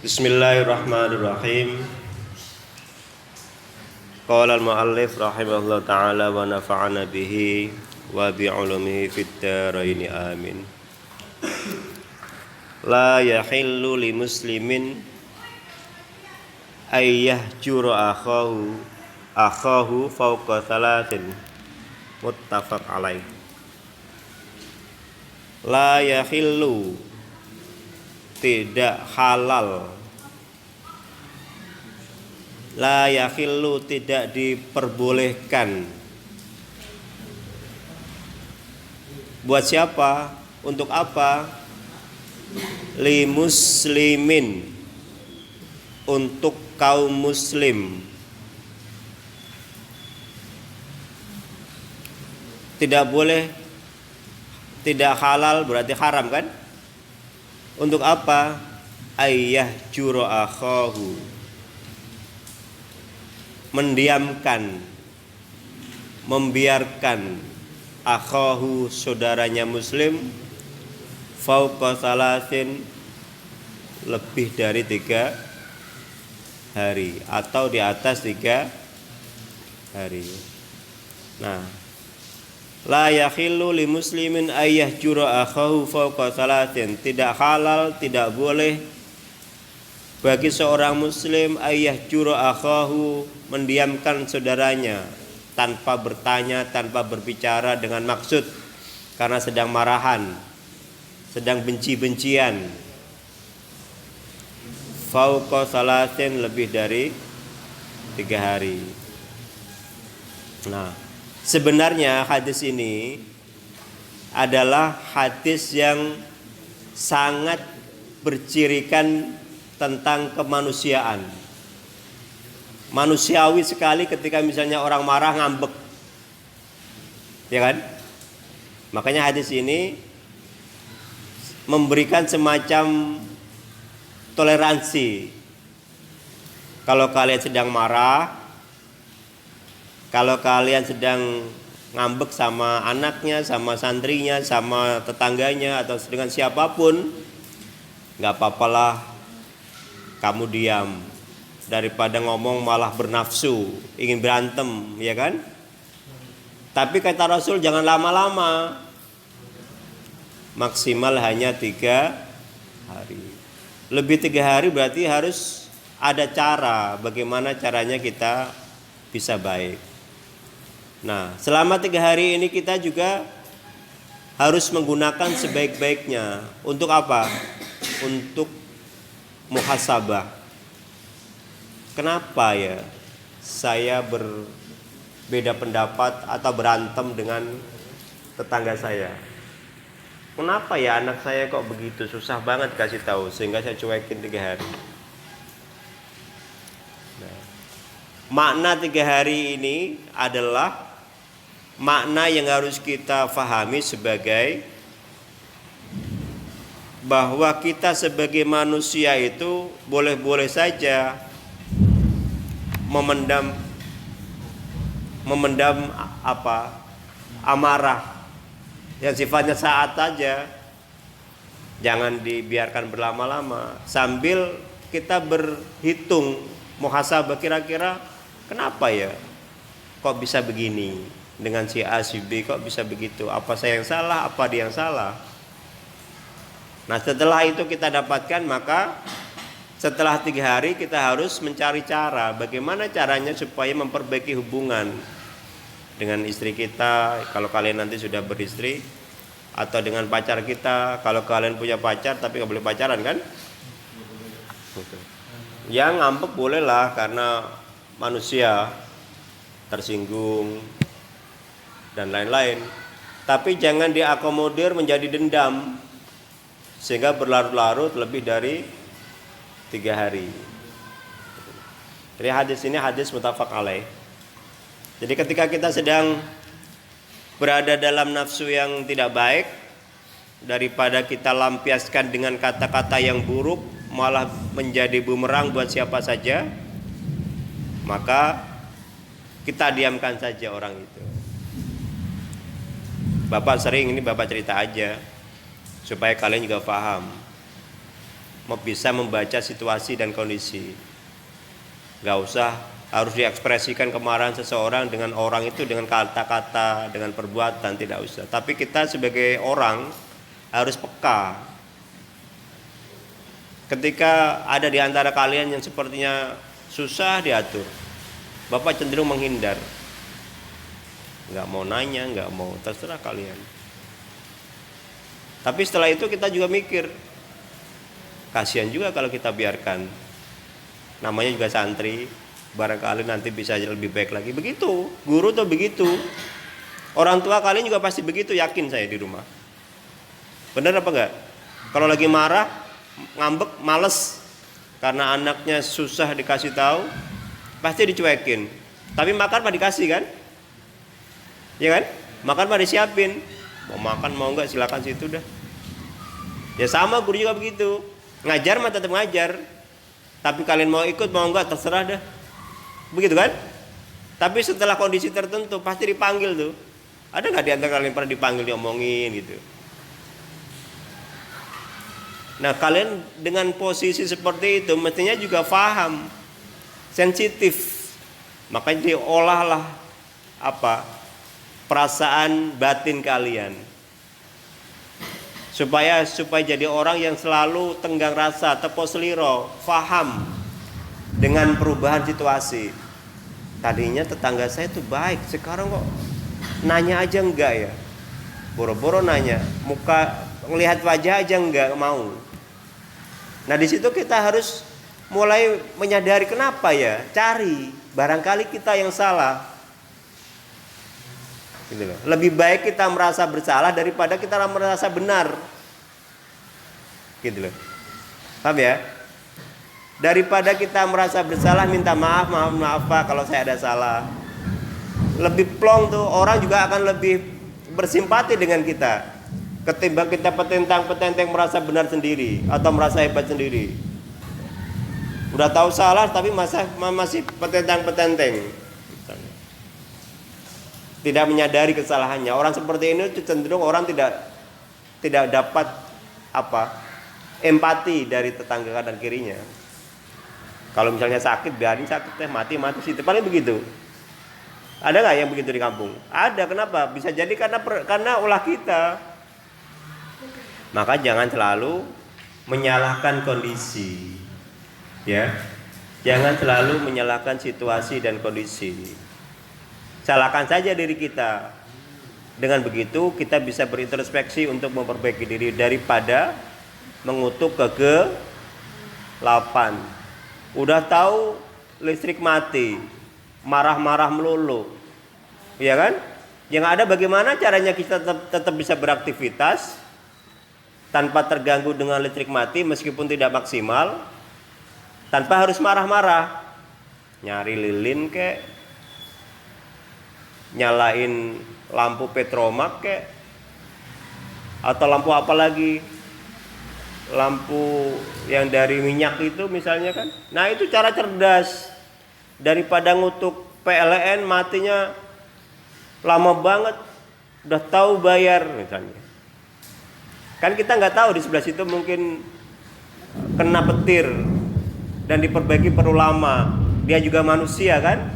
Bismillahirrahmanirrahim. Qala al-muallif rahimahullah ta'ala wa nafa'ana bihi wa bi'ulumihi fid dharain amin. La yahillu li muslimin ay yahjura akhahu fawqa thalathin. Muttafaq alaih. La yahillu, tidak halal. La yahillu, tidak diperbolehkan. Buat siapa? Untuk apa? Li muslimin, untuk kaum muslim. Tidak boleh, tidak halal berarti haram kan? Untuk apa? Ayyah juro akhahu, mendiamkan, membiarkan akhahu, saudaranya muslim, fauqa salasin, lebih dari 3 hari atau di atas 3 hari. Nah, la yakhillu li muslimin ayyah jura akhahu fawqa salatin, tidak halal, tidak boleh bagi seorang muslim ayyah jura akhahu, mendiamkan saudaranya tanpa bertanya, tanpa berbicara dengan maksud karena sedang marahan, sedang benci-bencian. Fawqa salatin, lebih dari 3 hari. Nah, sebenarnya hadis ini adalah hadis yang sangat bercirikan tentang kemanusiaan. Manusiawi sekali ketika misalnya orang marah ngambek, ya kan? Makanya hadis ini memberikan semacam toleransi. Kalau kalian sedang marah, kalau kalian sedang ngambek sama anaknya, sama santrinya, sama tetangganya, atau dengan siapapun, gak apa-apalah kamu diam, daripada ngomong malah bernafsu, ingin berantem, ya kan? Tapi kata Rasul jangan lama-lama, maksimal hanya 3 hari. Lebih 3 hari berarti harus ada cara, bagaimana caranya kita bisa baik. Nah, selama 3 hari ini kita juga harus menggunakan sebaik-baiknya. Untuk apa? Untuk muhasabah. Kenapa ya saya berbeda pendapat atau berantem dengan tetangga saya? Kenapa ya anak saya kok begitu, susah banget kasih tahu sehingga saya cuekin 3 hari. Nah, makna 3 hari ini adalah makna yang harus kita fahami sebagai bahwa kita sebagai manusia itu boleh-boleh saja memendam amarah yang sifatnya saat saja. Jangan dibiarkan berlama-lama, sambil kita berhitung muhasabah, kira-kira kenapa ya kok bisa begini dengan si A si B, kok bisa begitu, apa saya yang salah, apa dia yang salah. Nah, setelah itu kita dapatkan, maka setelah 3 hari kita harus mencari cara bagaimana caranya supaya memperbaiki hubungan dengan istri kita, kalau kalian nanti sudah beristri, atau dengan pacar kita, kalau kalian punya pacar tapi nggak boleh pacaran kan? Yang ngambek bolehlah karena manusia tersinggung dan lain-lain, tapi jangan diakomodir menjadi dendam sehingga berlarut-larut lebih dari 3 hari. Jadi hadis ini hadis muttafaq alaih. Jadi ketika kita sedang berada dalam nafsu yang tidak baik, daripada kita lampiaskan dengan kata-kata yang buruk malah menjadi bumerang buat siapa saja, maka kita diamkan saja orang itu. Bapak sering, ini bapak cerita aja supaya kalian juga paham. bisa membaca situasi dan kondisi. Gak usah harus diekspresikan kemarahan seseorang dengan orang itu dengan kata-kata, dengan perbuatan, tidak usah. Tapi kita sebagai orang harus peka. Ketika ada di antara kalian yang sepertinya susah diatur, Bapak cenderung menghindar. Nggak mau nanya, nggak mau, terserah kalian. Tapi setelah itu kita juga mikir, kasihan juga kalau kita biarkan. Namanya juga santri, barangkali nanti bisa lebih baik lagi. Begitu, guru tuh begitu. Orang tua kalian juga pasti begitu, yakin saya di rumah. Benar apa enggak? Kalau lagi marah, ngambek, males karena anaknya susah dikasih tahu, pasti dicuekin. Tapi makan mah dikasih kan? Ya kan? Makan mah disiapin. Mau makan mau enggak silakan situ dah. Ya sama guru juga begitu. Ngajar mah tetap ngajar. Tapi kalian mau ikut mau enggak terserah dah. Begitu kan? Tapi setelah kondisi tertentu pasti dipanggil tuh. Ada enggak di antara kalian pernah dipanggil diomongin gitu? Nah, kalian dengan posisi seperti itu mestinya juga paham, sensitif. Makanya diolahlah perasaan batin kalian. Supaya jadi orang yang selalu tenggang rasa, tepo seliro, paham dengan perubahan situasi. Tadinya tetangga saya itu baik, sekarang kok nanya aja enggak ya? Boro-boro nanya, muka ngelihat wajah aja enggak mau. Nah, di situ kita harus mulai menyadari kenapa ya? Cari, barangkali kita yang salah. Gitu loh. Lebih baik kita merasa bersalah daripada kita merasa benar. Gitu loh. Paham ya? Daripada kita merasa bersalah minta maaf Pak kalau saya ada salah. Lebih plong tuh, orang juga akan lebih bersimpati dengan kita ketimbang kita petentang-petenteng merasa benar sendiri atau merasa hebat sendiri. Udah tahu salah tapi masih petentang-petenteng. Tidak menyadari kesalahannya. Orang seperti ini cenderung orang tidak dapat empati dari tetangga kanan kirinya. Kalau misalnya sakit biarin sakit teh, mati situ. Paling begitu. Ada nggak yang begitu di kampung? Ada. Kenapa? Bisa jadi karena ulah kita. Maka jangan selalu menyalahkan kondisi. Ya. Jangan selalu menyalahkan situasi dan kondisi. Salahkan saja diri kita. Dengan begitu kita bisa berintrospeksi untuk memperbaiki diri daripada mengutuk kegelapan. Udah tahu listrik mati, marah-marah melulu. Iya kan? Yang ada bagaimana caranya kita tetap bisa beraktivitas tanpa terganggu dengan listrik mati meskipun tidak maksimal, tanpa harus marah-marah. Nyari lilin kek, nyalain lampu petromak kek, atau lampu apa lagi, lampu yang dari minyak itu misalnya kan. Nah, itu cara cerdas. Daripada ngutuk PLN matinya lama banget, udah tahu bayar misalnya. Kan kita nggak tahu di sebelah situ mungkin kena petir dan diperbaiki perlu lama. Dia juga manusia kan?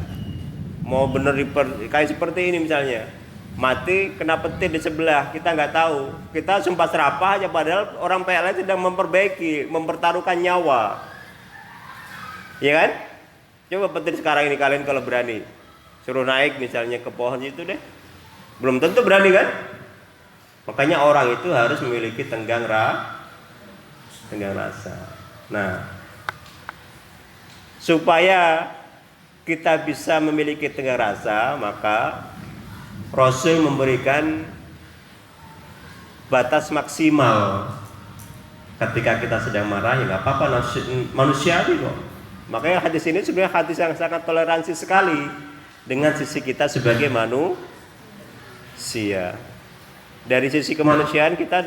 Mau bener kayak seperti ini misalnya, mati kena petir di sebelah, kita nggak tahu. Kita sumpah serapah aja padahal orang PLN sedang memperbaiki, mempertaruhkan nyawa. Iya kan? Coba petir sekarang ini kalian kalau berani suruh naik misalnya ke pohon itu deh, belum tentu berani kan? Makanya orang itu harus memiliki tenggang rasa. Nah, supaya kita bisa memiliki tenggang rasa, maka Rasul memberikan batas maksimal. Ketika kita sedang marah, ya nggak apa-apa, manusiawi kok. Makanya hadis ini sebenarnya hadis yang sangat toleransi sekali dengan sisi kita sebagai manusia. Dari sisi kemanusiaan kita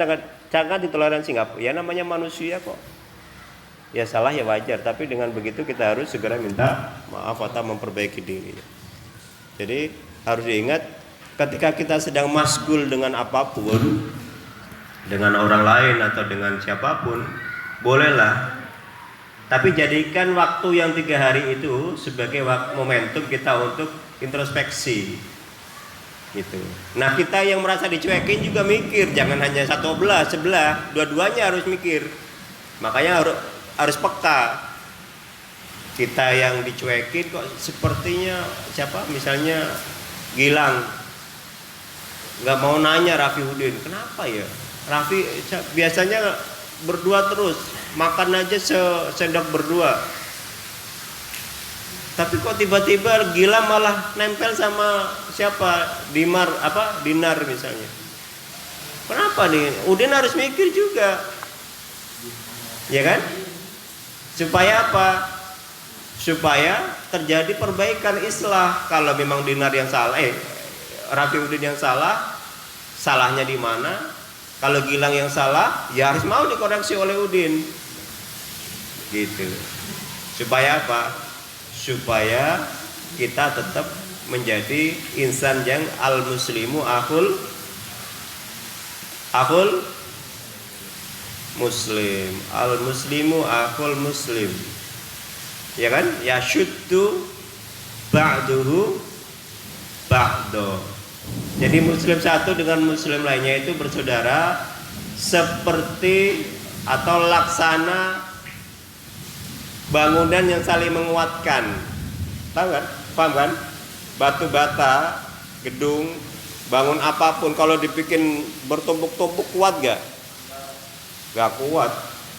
sangat ditoleransi, nggak? Ya namanya manusia kok. Ya salah ya wajar, tapi dengan begitu kita harus segera minta maaf atau memperbaiki diri. Jadi harus diingat ketika kita sedang masgul dengan apapun, dengan orang lain atau dengan siapapun, bolehlah. Tapi jadikan waktu yang 3 hari itu sebagai momentum kita untuk introspeksi, gitu. Nah, kita yang merasa dicuekin juga mikir, jangan hanya satu sebelah, dua-duanya harus mikir. Makanya harus peka. Kita yang dicuekin kok sepertinya misalnya Gilang nggak mau nanya Raffi Udin, kenapa ya? Raffi biasanya berdua terus, makan aja sendok berdua. Tapi kok tiba-tiba Gilang malah nempel sama Dinar misalnya. Kenapa nih? Udin harus mikir juga. Ya kan? Supaya apa? Supaya terjadi perbaikan, islah. Kalau memang Dinar yang salah, Raffi Udin yang salah, salahnya di mana? Kalau Gilang yang salah, ya harus mau dikoreksi oleh Udin. Gitu. Supaya apa? Supaya kita tetap menjadi insan yang al-muslimu akhul muslim. Al-muslimu akhul muslim. Ya kan? Ya syuddu ba'duhu ba'do. Jadi muslim satu dengan muslim lainnya itu bersaudara seperti atau laksana bangunan yang saling menguatkan. Tahu kan? Paham kan? Batu bata, gedung, bangun apapun kalau dibikin bertumpuk-tumpuk kuat gak? Gak kuat.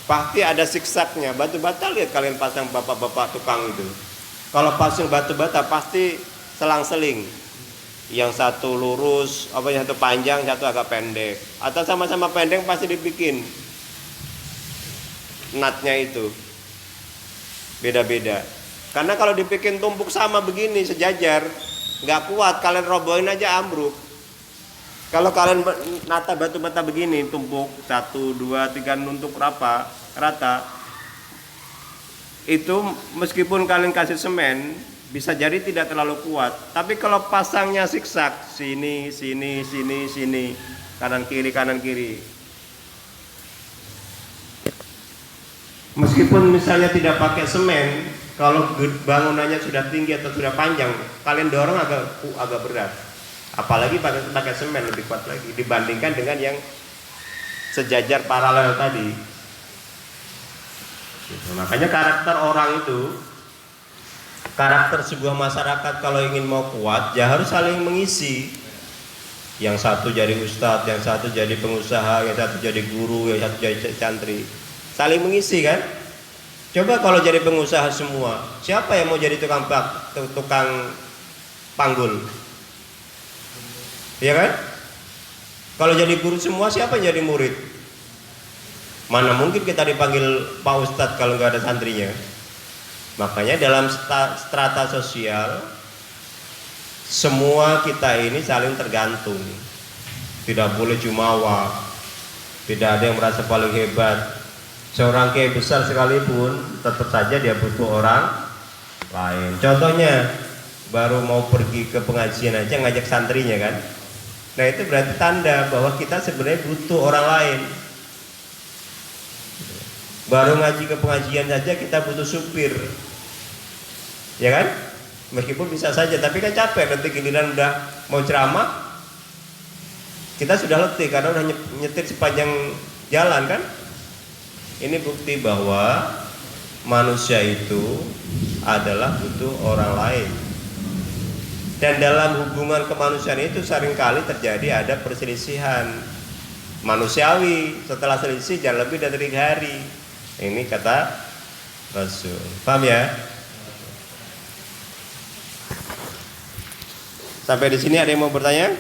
Pasti ada siksaknya. Batu bata, lihat kalian pasang bapak-bapak tukang itu. Kalau pasang batu bata pasti selang-seling. Yang satu lurus, yang satu panjang, satu agak pendek. Atau sama-sama pendek pasti dibikin natnya itu beda-beda. Karena kalau dibikin tumpuk sama begini sejajar, nggak kuat, kalian robohin aja ambruk. Kalau kalian nata batu bata begini, tumpuk 1, 2, 3 nuntuk rata, itu meskipun kalian kasih semen, bisa jadi tidak terlalu kuat. Tapi kalau pasangnya siksak, sini, kanan kiri. Meskipun misalnya tidak pakai semen, kalau bangunannya sudah tinggi atau sudah panjang, kalian dorong agak berat. Apalagi pakai semen lebih kuat lagi dibandingkan dengan yang sejajar paralel tadi. Makanya karakter orang itu, karakter sebuah masyarakat kalau ingin mau kuat, ya harus saling mengisi. Yang satu jadi ustadz, yang satu jadi pengusaha, yang satu jadi guru, yang satu jadi santri. Saling mengisi kan? Coba kalau jadi pengusaha semua, siapa yang mau jadi tukang panggul? Ya kan? Kalau jadi guru semua, siapa yang jadi murid? Mana mungkin kita dipanggil Pak Ustadz kalau nggak ada santrinya? Makanya dalam strata sosial, semua kita ini saling tergantung. Tidak boleh jumawa, tidak ada yang merasa paling hebat. Seorang kiai besar sekalipun tetap saja dia butuh orang lain. Contohnya baru mau pergi ke pengajian aja ngajak santrinya kan. Nah itu berarti tanda bahwa kita sebenarnya butuh orang lain. Baru ngaji ke pengajian saja kita butuh supir, ya kan? Meskipun bisa saja, tapi kan capek. Nanti giliran udah mau ceramah, kita sudah letih karena udah nyetir sepanjang jalan kan? Ini bukti bahwa manusia itu adalah butuh orang lain. Dan dalam hubungan kemanusiaan itu seringkali terjadi ada perselisihan manusiawi. Setelah selisih jangan lebih dari 3 hari. Ini kata Rasul. Paham ya? Sampai di sini ada yang mau bertanya?